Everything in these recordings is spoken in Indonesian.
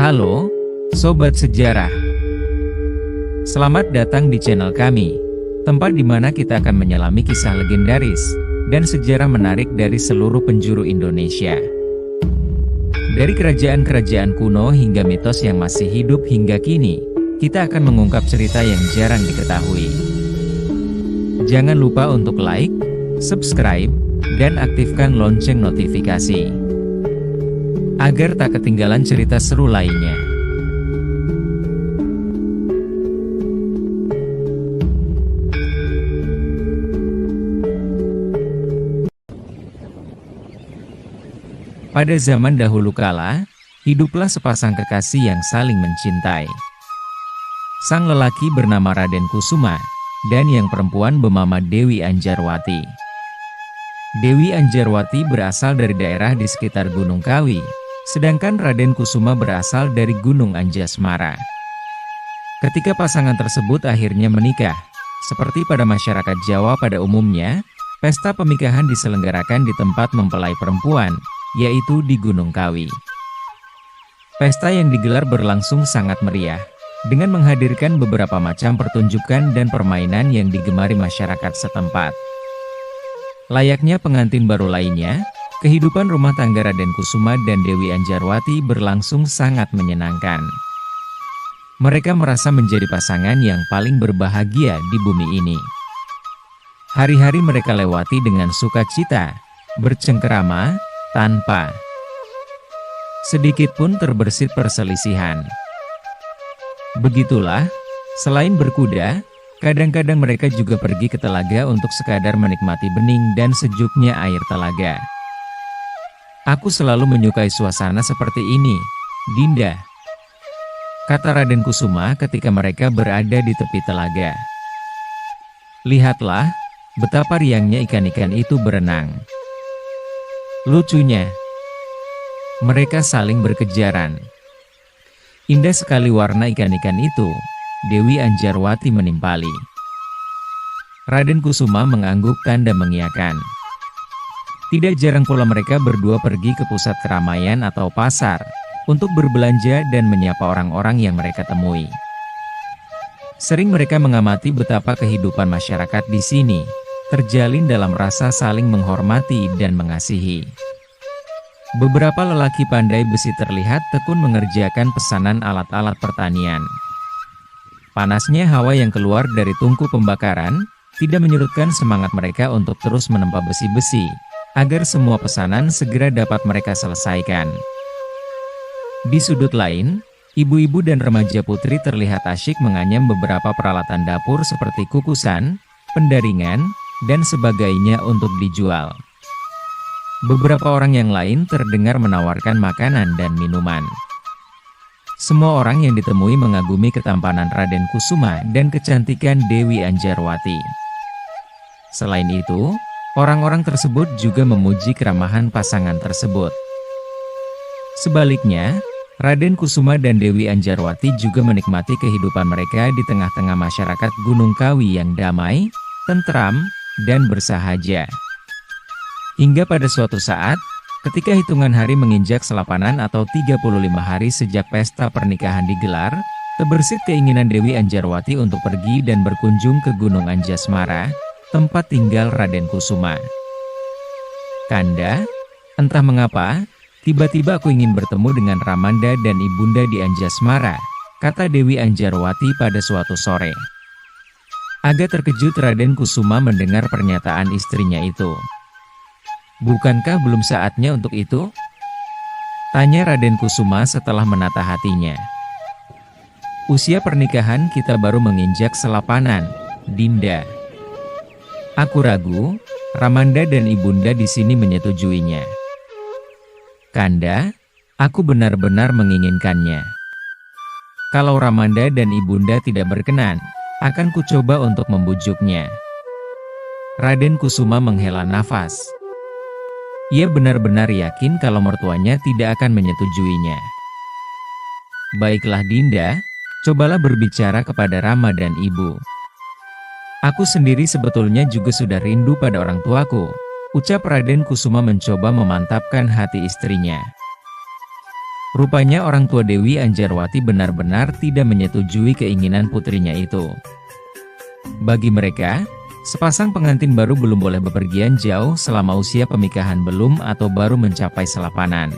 Halo, Sobat Sejarah. Selamat datang di channel kami, tempat di mana kita akan menyelami kisah legendaris dan sejarah menarik dari seluruh penjuru Indonesia. Dari kerajaan-kerajaan kuno hingga mitos yang masih hidup hingga kini, kita akan mengungkap cerita yang jarang diketahui. Jangan lupa untuk like, subscribe, dan aktifkan lonceng notifikasi, agar tak ketinggalan cerita seru lainnya. Pada zaman dahulu kala, hiduplah sepasang kekasih yang saling mencintai. Sang lelaki bernama Raden Kusuma, dan yang perempuan bernama Dewi Anjarwati. Dewi Anjarwati berasal dari daerah di sekitar Gunung Kawi, sedangkan Raden Kusuma berasal dari Gunung Anjasmara. Ketika pasangan tersebut akhirnya menikah, seperti pada masyarakat Jawa pada umumnya, pesta pernikahan diselenggarakan di tempat mempelai perempuan, yaitu di Gunung Kawi. Pesta yang digelar berlangsung sangat meriah, dengan menghadirkan beberapa macam pertunjukan dan permainan yang digemari masyarakat setempat. Layaknya pengantin baru lainnya, kehidupan rumah tangga Raden Kusuma dan Dewi Anjarwati berlangsung sangat menyenangkan. Mereka merasa menjadi pasangan yang paling berbahagia di bumi ini. Hari-hari mereka lewati dengan sukacita, bercengkerama, tanpa sedikit pun terbersit perselisihan. Begitulah, selain berkuda, kadang-kadang mereka juga pergi ke telaga untuk sekadar menikmati bening dan sejuknya air telaga. "Aku selalu menyukai suasana seperti ini, Dinda," kata Raden Kusuma ketika mereka berada di tepi telaga. "Lihatlah, betapa riangnya ikan-ikan itu berenang. Lucunya, mereka saling berkejaran. Indah sekali warna ikan-ikan itu," Dewi Anjarwati menimpali. Raden Kusuma mengangguk tanda mengiyakan. Tidak jarang pula mereka berdua pergi ke pusat keramaian atau pasar, untuk berbelanja dan menyapa orang-orang yang mereka temui. Sering mereka mengamati betapa kehidupan masyarakat di sini terjalin dalam rasa saling menghormati dan mengasihi. Beberapa lelaki pandai besi terlihat tekun mengerjakan pesanan alat-alat pertanian. Panasnya hawa yang keluar dari tungku pembakaran tidak menyurutkan semangat mereka untuk terus menempa besi-besi, agar semua pesanan segera dapat mereka selesaikan. Di sudut lain, ibu-ibu dan remaja putri terlihat asyik menganyam beberapa peralatan dapur seperti kukusan, pendaringan, dan sebagainya untuk dijual. Beberapa orang yang lain terdengar menawarkan makanan dan minuman. Semua orang yang ditemui mengagumi ketampanan Raden Kusuma dan kecantikan Dewi Anjarwati. Selain itu, orang-orang tersebut juga memuji keramahan pasangan tersebut. Sebaliknya, Raden Kusuma dan Dewi Anjarwati juga menikmati kehidupan mereka di tengah-tengah masyarakat Gunung Kawi yang damai, tentram, dan bersahaja. Hingga pada suatu saat, ketika hitungan hari menginjak selapanan atau 35 hari sejak pesta pernikahan digelar, terbersit keinginan Dewi Anjarwati untuk pergi dan berkunjung ke Gunung Anjasmara, tempat tinggal Raden Kusuma. "Kanda, entah mengapa, tiba-tiba aku ingin bertemu dengan Ramanda dan Ibunda di Anjasmara," kata Dewi Anjarwati pada suatu sore. Agak terkejut Raden Kusuma mendengar pernyataan istrinya itu. "Bukankah belum saatnya untuk itu?" tanya Raden Kusuma setelah menata hatinya. "Usia pernikahan kita baru menginjak selapanan, Dinda. Aku ragu, Ramanda dan Ibunda di sini menyetujuinya." "Kanda, aku benar-benar menginginkannya. Kalau Ramanda dan Ibunda tidak berkenan, akan kucoba untuk membujuknya." Raden Kusuma menghela nafas. Ia benar-benar yakin kalau mertuanya tidak akan menyetujuinya. "Baiklah Dinda, cobalah berbicara kepada Rama dan Ibu. Aku sendiri sebetulnya juga sudah rindu pada orang tuaku," ucap Raden Kusuma mencoba memantapkan hati istrinya. Rupanya orang tua Dewi Anjarwati benar-benar tidak menyetujui keinginan putrinya itu. Bagi mereka, sepasang pengantin baru belum boleh bepergian jauh selama usia pernikahan belum atau baru mencapai selapanan.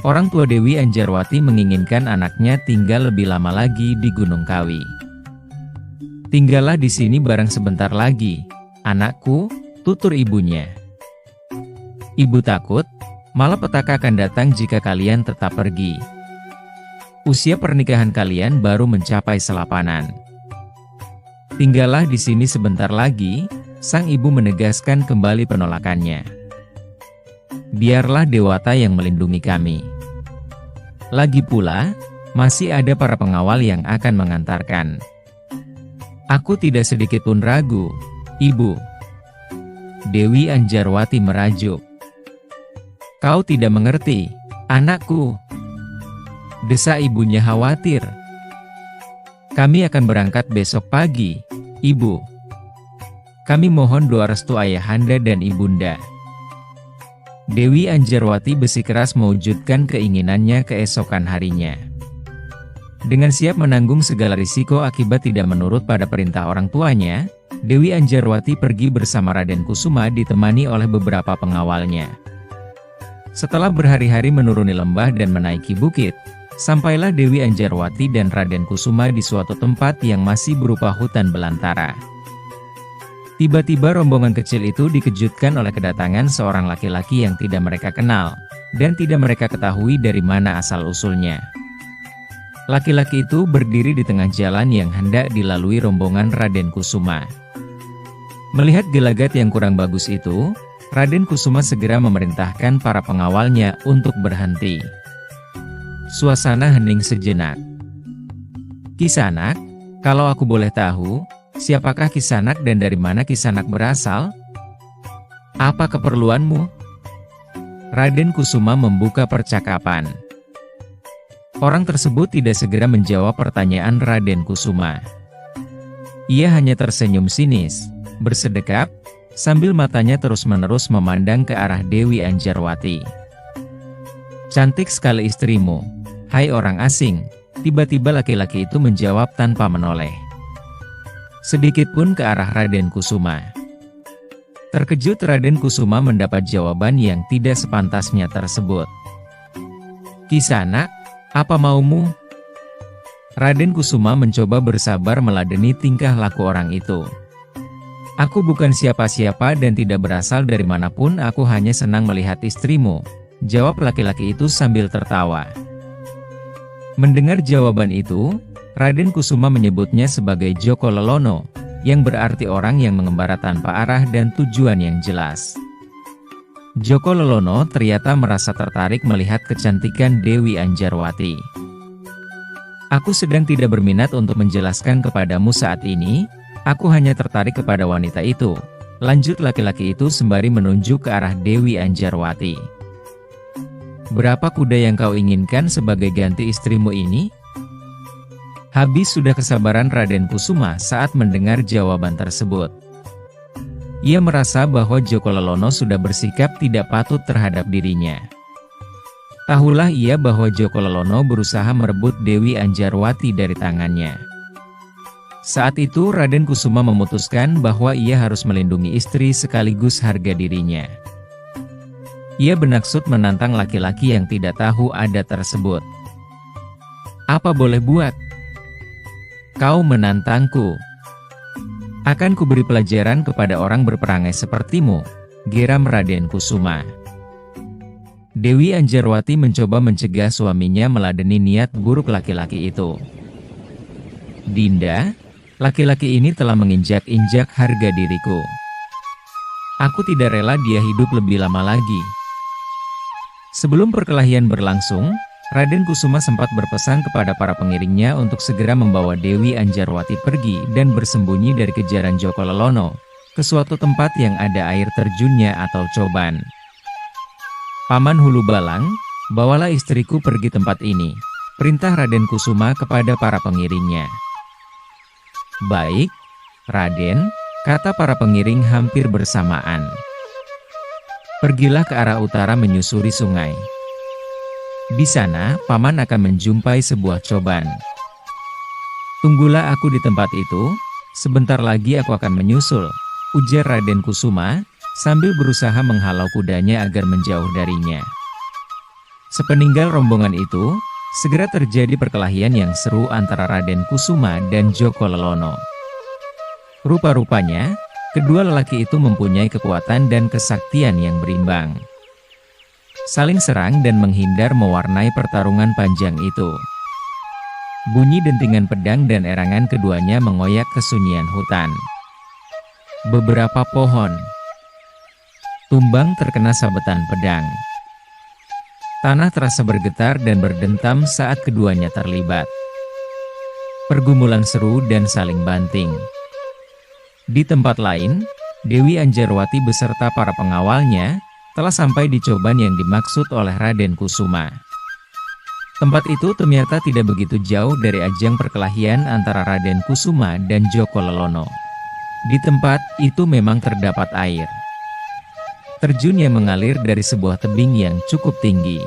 Orang tua Dewi Anjarwati menginginkan anaknya tinggal lebih lama lagi di Gunung Kawi. "Tinggallah di sini barang sebentar lagi, anakku," tutur ibunya. "Ibu takut, malapetaka akan datang jika kalian tetap pergi. Usia pernikahan kalian baru mencapai selapanan. Tinggallah di sini sebentar lagi," sang ibu menegaskan kembali penolakannya. "Biarlah dewata yang melindungi kami. Lagi pula, masih ada para pengawal yang akan mengantarkan. Aku tidak sedikit pun ragu, Ibu." Dewi Anjarwati merajuk. "Kau tidak mengerti, anakku," desa ibunya khawatir. "Kami akan berangkat besok pagi, Ibu. Kami mohon doa restu ayahanda dan ibunda." Dewi Anjarwati bersikeras mewujudkan keinginannya keesokan harinya. Dengan siap menanggung segala risiko akibat tidak menurut pada perintah orang tuanya, Dewi Anjarwati pergi bersama Raden Kusuma ditemani oleh beberapa pengawalnya. Setelah berhari-hari menuruni lembah dan menaiki bukit, sampailah Dewi Anjarwati dan Raden Kusuma di suatu tempat yang masih berupa hutan belantara. Tiba-tiba rombongan kecil itu dikejutkan oleh kedatangan seorang laki-laki yang tidak mereka kenal, dan tidak mereka ketahui dari mana asal-usulnya. Laki-laki itu berdiri di tengah jalan yang hendak dilalui rombongan Raden Kusuma. Melihat gelagat yang kurang bagus itu, Raden Kusuma segera memerintahkan para pengawalnya untuk berhenti. Suasana hening sejenak. "Kisanak, kalau aku boleh tahu, siapakah Kisanak dan dari mana Kisanak berasal? Apa keperluanmu?" Raden Kusuma membuka percakapan. Orang tersebut tidak segera menjawab pertanyaan Raden Kusuma. Ia hanya tersenyum sinis, bersedekap, sambil matanya terus-menerus memandang ke arah Dewi Anjarwati. "Cantik sekali istrimu, hai orang asing," tiba-tiba laki-laki itu menjawab tanpa menoleh sedikitpun ke arah Raden Kusuma. Terkejut Raden Kusuma mendapat jawaban yang tidak sepantasnya tersebut. "Kisanak, apa maumu?" Raden Kusuma mencoba bersabar meladeni tingkah laku orang itu. "Aku bukan siapa-siapa dan tidak berasal dari manapun, aku hanya senang melihat istrimu," jawab laki-laki itu sambil tertawa. Mendengar jawaban itu, Raden Kusuma menyebutnya sebagai Joko Lelono, yang berarti orang yang mengembara tanpa arah dan tujuan yang jelas. Joko Lelono ternyata merasa tertarik melihat kecantikan Dewi Anjarwati. "Aku sedang tidak berminat untuk menjelaskan kepadamu saat ini, aku hanya tertarik kepada wanita itu," lanjut laki-laki itu sembari menunjuk ke arah Dewi Anjarwati. "Berapa kuda yang kau inginkan sebagai ganti istrimu ini?" Habis sudah kesabaran Raden Kusuma saat mendengar jawaban tersebut. Ia merasa bahwa Joko Lelono sudah bersikap tidak patut terhadap dirinya. Tahulah ia bahwa Joko Lelono berusaha merebut Dewi Anjarwati dari tangannya. Saat itu Raden Kusuma memutuskan bahwa ia harus melindungi istri sekaligus harga dirinya. Ia bermaksud menantang laki-laki yang tidak tahu ada tersebut. "Apa boleh buat? Kau menantangku? Akan kuberi pelajaran kepada orang berperangai sepertimu," geram Raden Kusuma. Dewi Anjarwati mencoba mencegah suaminya meladeni niat buruk laki-laki itu. "Dinda, laki-laki ini telah menginjak-injak harga diriku. Aku tidak rela dia hidup lebih lama lagi." Sebelum perkelahian berlangsung, Raden Kusuma sempat berpesan kepada para pengiringnya untuk segera membawa Dewi Anjarwati pergi dan bersembunyi dari kejaran Joko Lelono, ke suatu tempat yang ada air terjunnya atau coban. "Paman Hulu Balang, bawalah istriku pergi tempat ini," perintah Raden Kusuma kepada para pengiringnya. "Baik, Raden," kata para pengiring hampir bersamaan. "Pergilah ke arah utara menyusuri sungai. Di sana, paman akan menjumpai sebuah coban. Tunggulah aku di tempat itu, sebentar lagi aku akan menyusul, ujar Raden Kusuma, sambil berusaha menghalau kudanya agar menjauh darinya. Sepeninggal rombongan itu, segera terjadi perkelahian yang seru antara Raden Kusuma dan Joko Lelono. Rupa-rupanya, kedua lelaki itu mempunyai kekuatan dan kesaktian yang berimbang. Saling serang dan menghindar mewarnai pertarungan panjang itu. Bunyi dentingan pedang dan erangan keduanya mengoyak kesunyian hutan. Beberapa pohon tumbang terkena sabetan pedang. Tanah terasa bergetar dan berdentam saat keduanya terlibat. Pergumulan seru dan saling banting. Di tempat lain, Dewi Anjarwati beserta para pengawalnya telah sampai di coban yang dimaksud oleh Raden Kusuma. Tempat itu ternyata tidak begitu jauh dari ajang perkelahian antara Raden Kusuma dan Joko Lelono. Di tempat itu memang terdapat air terjun yang mengalir dari sebuah tebing yang cukup tinggi.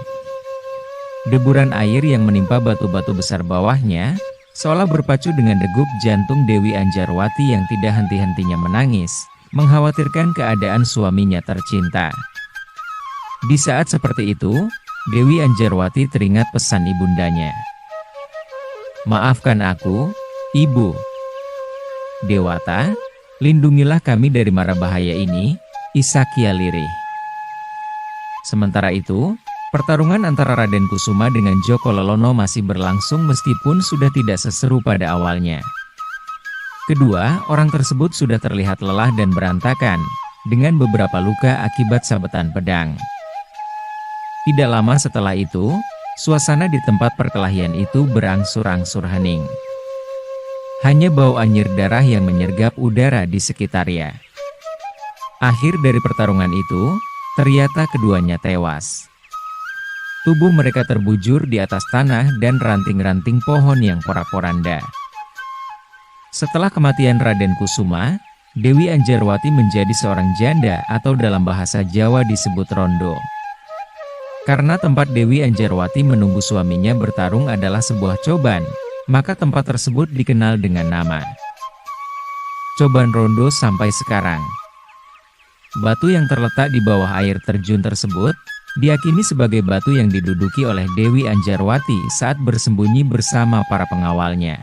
Deburan air yang menimpa batu-batu besar bawahnya, seolah berpacu dengan degup jantung Dewi Anjarwati yang tidak henti-hentinya menangis, mengkhawatirkan keadaan suaminya tercinta. Di saat seperti itu, Dewi Anjarwati teringat pesan ibundanya. "Maafkan aku, Ibu. Dewata, lindungilah kami dari mara bahaya ini," Isakya lirih. Sementara itu, pertarungan antara Raden Kusuma dengan Joko Lelono masih berlangsung meskipun sudah tidak seseru pada awalnya. Kedua orang tersebut sudah terlihat lelah dan berantakan, dengan beberapa luka akibat sabetan pedang. Tidak lama setelah itu, suasana di tempat perkelahian itu berangsur-angsur hening. Hanya bau anyir darah yang menyergap udara di sekitarnya. Akhir dari pertarungan itu, ternyata keduanya tewas. Tubuh mereka terbujur di atas tanah dan ranting-ranting pohon yang porak-poranda. Setelah kematian Raden Kusuma, Dewi Anjarwati menjadi seorang janda atau dalam bahasa Jawa disebut rondo. Karena tempat Dewi Anjarwati menunggu suaminya bertarung adalah sebuah coban, maka tempat tersebut dikenal dengan nama Coban Rondo sampai sekarang. Batu yang terletak di bawah air terjun tersebut diyakini sebagai batu yang diduduki oleh Dewi Anjarwati saat bersembunyi bersama para pengawalnya.